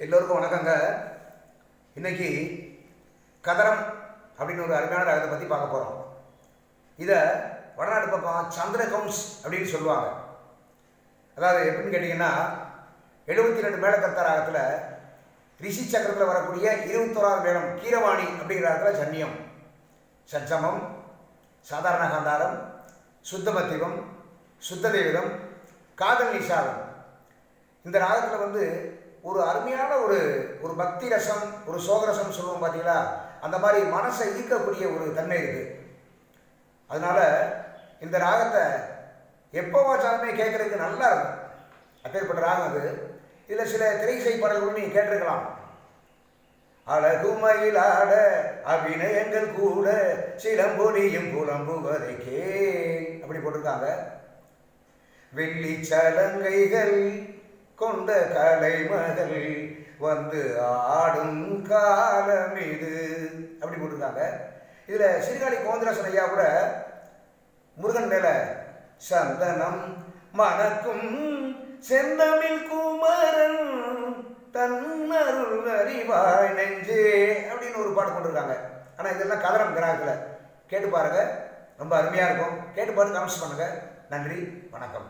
எல்லோருக்கும் வணக்கங்க. இன்னைக்கு கதரம் அப்படின்னு ஒரு அருமையான ராகத்தை பற்றி பார்க்க போகிறோம். இதை வடநாடு பக்கம் சந்திரகவுன்ஸ் அப்படின்னு சொல்லுவாங்க. அதாவது எப்படின்னு கேட்டிங்கன்னா 72 மேளகர்த்தா ராகத்தில் ரிஷி சக்கரத்தில் வரக்கூடிய 21வது மேளம் கீரவாணி அப்படிங்கிற ராகத்தில் சன்னியம், சச்சமம், சாதாரண காந்தாரம், சுத்தமத்திவம், சுத்ததேவிதம், காதல் நிஷாதம். இந்த ராகத்தில் ஒரு அருமையான ஒரு பக்தி ரசம், ஒரு சோகரசம் சொல்லுவோம் பார்த்தீங்களா, அந்த மாதிரி மனசை ஈர்க்கக்கூடிய ஒரு தன்மை இருக்குது. அதனால இந்த ராகத்தை எப்போ வாச்சாலுமே கேட்கறதுக்கு நல்லா இருக்கும். அப்பேற்பட்ட ராகம் அது. இதில் சில திரைசை பாடல்களும் நீங்கள் கேட்டிருக்கலாம். அழகுமயிலாட அபிநயங்கள் கூட சிலம்பொலியும் புலம்புவதை கேள் அப்படி போட்டிருக்காங்க. வெள்ளி சலங்கைகள் கொண்ட கலைமகள் வந்து ஆடும் காலம் இது அப்படி போட்டிருக்காங்க. இதில் சீர்காழி கோவிந்தராசன் ஐயா கூட முருகன் மேல சந்தனம் மணக்கும் செந்தமிழ் குமரன் தன்னருள் அறிவாய் நெஞ்சே அப்படின்னு ஒரு பாட்டு கொண்டிருக்காங்க. ஆனால் இதெல்லாம் கதரம் கிராகத்தில் கேட்டு பாருங்க, ரொம்ப அருமையாக இருக்கும். கேட்டு பாருங்க, கமெண்ட்ஸ் பண்ணுங்க. நன்றி, வணக்கம்.